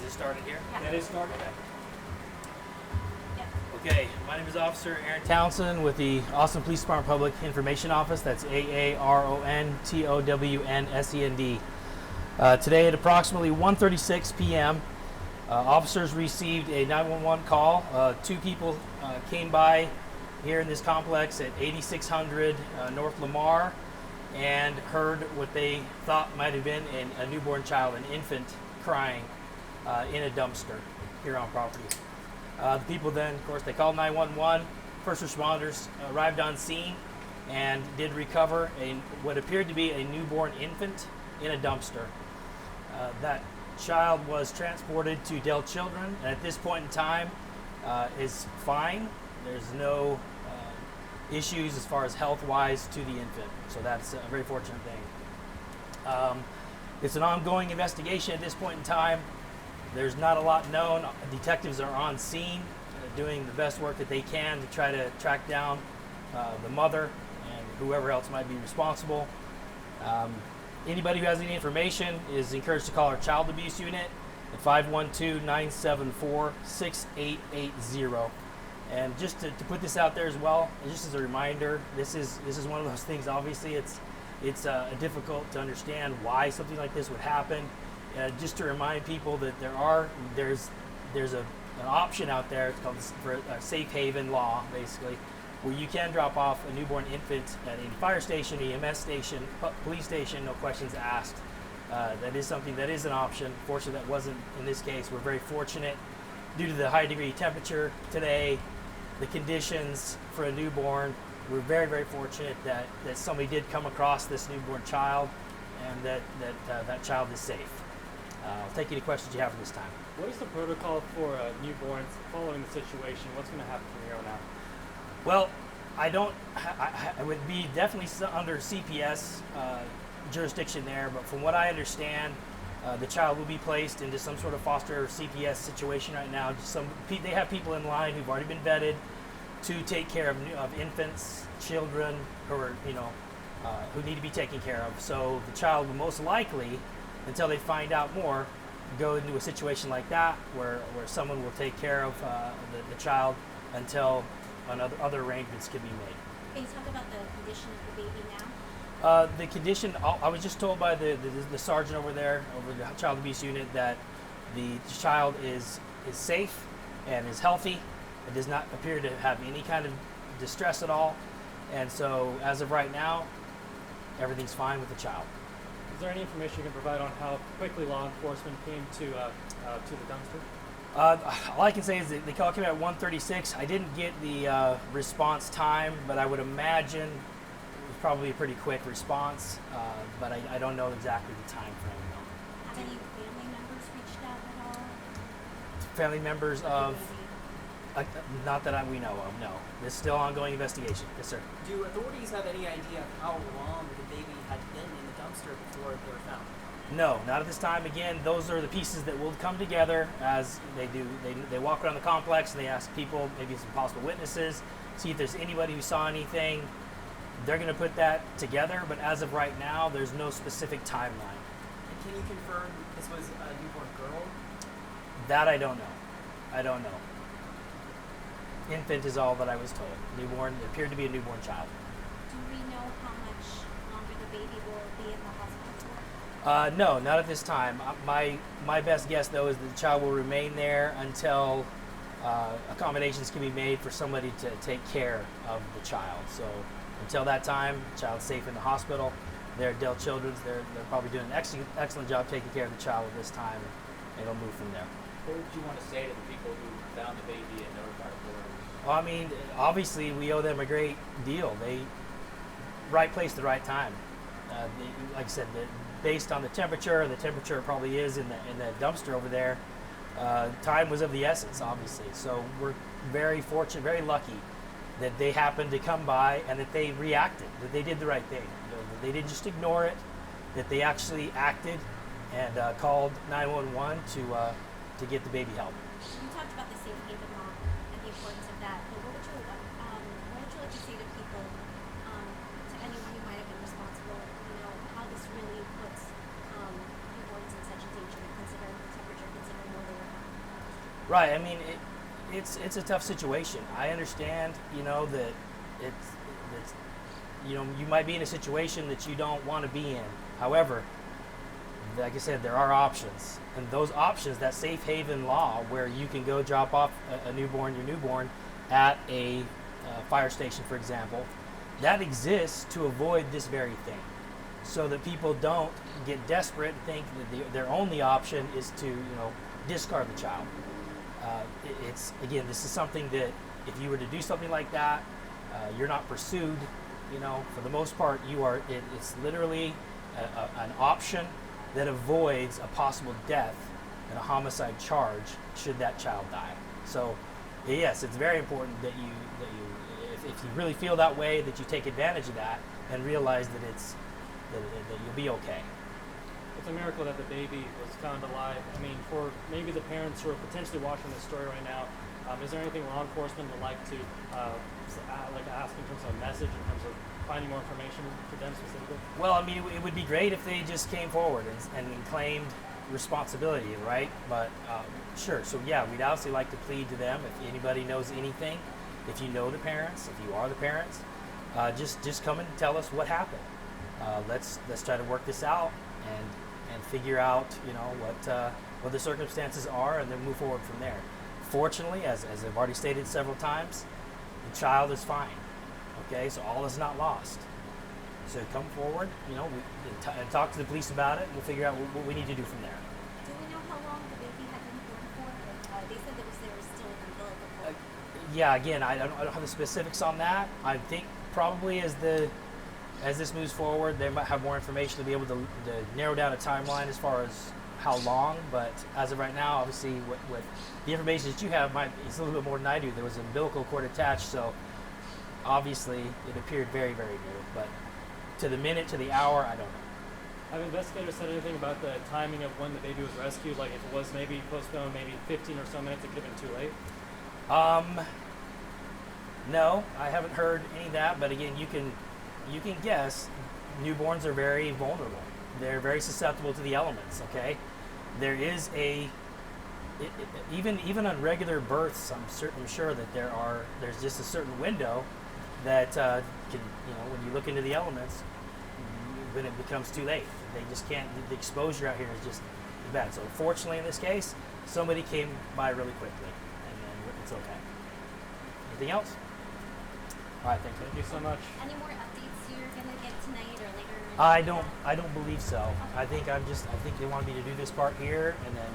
it started here? Yeah. That is started? Yep. Okay, my name is Officer Aaron Townsend with the Austin Police Department Public Information Office. That's AARONTOWNSEND. Today at approximately 1:36 p.m., officers received a 911 call. Two people came by here in this complex at 8600 North Lamar and heard what they thought might have been a newborn child, an infant, crying in a dumpster here on property. The people then, of course, they called 911. First responders arrived on scene and did recover what appeared to be a newborn infant in a dumpster. That child was transported to Dell Children, and at this point in time is fine. There's no issues as far as health-wise to the infant, so that's a very fortunate thing. It's an ongoing investigation at this point in time. There's not a lot known. Detectives are on scene doing the best work that they can to try to track down the mother and whoever else might be responsible. Anybody who has any information is encouraged to call our child abuse unit at 512-974-6880. And just to put this out there as well, and just as a reminder, this is one of those things. Obviously, it's difficult to understand why something like this would happen. Just to remind people that there's an option out there. It's called a safe haven law, basically, where you can drop off a newborn infant at a fire station, EMS station, police station, no questions asked. That is something that is an option. Fortunately, that wasn't in this case. We're very fortunate due to the high degree of temperature today, the conditions for a newborn. We're very, very fortunate that somebody did come across this newborn child and that child is safe. I'll take any questions you have at this time. What is the protocol for newborns following the situation? What's going to happen from here on out? Well, I would be definitely under CPS jurisdiction there, but from what I understand, the child will be placed into some sort of foster or CPS situation right now. They have people in line who've already been vetted to take care of infants, children who are, who need to be taken care of. So the child will most likely, until they find out more, go into a situation like that where someone will take care of the child until other arrangements can be made. Can you talk about the condition of the baby now? The condition, I was just told by the sergeant over there, over the child abuse unit, that the child is safe and is healthy. It does not appear to have any kind of distress at all. And so as of right now, everything's fine with the child. Is there any information you can provide on how quickly law enforcement came to the dumpster? All I can say is that the call came at 1:36. I didn't get the response time, but I would imagine it was probably a pretty quick response, but I don't know exactly the time frame. Have any family members reached out at all? Family members of, not that we know of, no. It's still ongoing investigation. Yes, sir. Do authorities have any idea of how long the baby had been in the dumpster before they were found? No, not at this time. Again, those are the pieces that will come together as they do. They walk around the complex and they ask people, maybe some possible witnesses, see if there's anybody who saw anything. They're going to put that together, but as of right now, there's no specific timeline. And can you confirm this was a newborn girl? That I don't know. I don't know. Infant is all that I was told. Newborn, it appeared to be a newborn child. Do we know how much longer the baby will be in the hospital for? No, not at this time. My best guess, though, is that the child will remain there until accommodations can be made for somebody to take care of the child. So until that time, the child's safe in the hospital. They're Dell Children's. They're probably doing an excellent job taking care of the child at this time, and it'll move from there. What would you want to say to the people who found the baby and notified authorities? Well, I mean, obviously, we owe them a great deal. Right place, the right time. Like I said, based on the temperature probably is in the dumpster over there. Time was of the essence, obviously. So we're very fortunate, very lucky that they happened to come by and that they reacted, that they did the right thing. They didn't just ignore it, that they actually acted and called 911 to get the baby help. You talked about the safe haven law and the importance of that, but what would you like to say to people, to anyone who might have been responsible, how this really puts newborns in such a danger, considering the temperature, considering where they were Right. I mean, it's a tough situation. I understand, that it's you might be in a situation that you don't want to be in. However, like I said, there are options, and those options, that safe haven law, where you can go drop off your newborn, at a fire station, for example, that exists to avoid this very thing, so that people don't get desperate and think that their only option is to discard the child. It's again, this is something that if you were to do something like that, you're not pursued. For the most part, it's literally an option that avoids a possible death and a homicide charge should that child die. So, yes, it's very important that you if you really feel that way, that you take advantage of that and realize that that you'll be okay. It's a miracle that the baby was found alive. I mean, for maybe the parents who are potentially watching this story right now, is there anything law enforcement would like to ask in terms of a message, in terms of finding more information for them specifically? Well, I mean, it would be great if they just came forward and claimed responsibility, right? But sure. So yeah, we'd obviously like to plead to them. If anybody knows anything, if you know the parents, if you are the parents, just come and tell us what happened. Let's try to work this out and figure out what the circumstances are, and then move forward from there. Fortunately, as I've already stated several times, the child is fine. Okay, so all is not lost. So come forward, and talk to the police about it, and we'll figure out what we need to do from there. Do we know how long the baby had been born for? They said there was still an umbilical cord. Yeah, again, I don't have the specifics on that. I think probably as this moves forward, they might have more information to be able to narrow down a timeline as far as how long. But as of right now, obviously, what the information that you have is a little bit more than I do. There was an umbilical cord attached, so obviously it appeared very, very new. But to the minute, to the hour, I don't know. Have investigators said anything about the timing of when the baby was rescued? Like if it was maybe postponed maybe 15 or so minutes, it could have been too late? No, I haven't heard any of that. But again, you can guess. Newborns are very vulnerable. They're very susceptible to the elements. Okay, there is even on regular births, I'm sure that there's just a certain window that can, when you look into the elements, when it becomes too late. They just can't. The exposure out here is just bad. So fortunately, in this case, somebody came by really quickly, and then it's okay. Anything else? All right, thank you. Thank you so much. Any more updates you're gonna get tonight or later? I don't believe so. I think they wanted me to do this part here, and then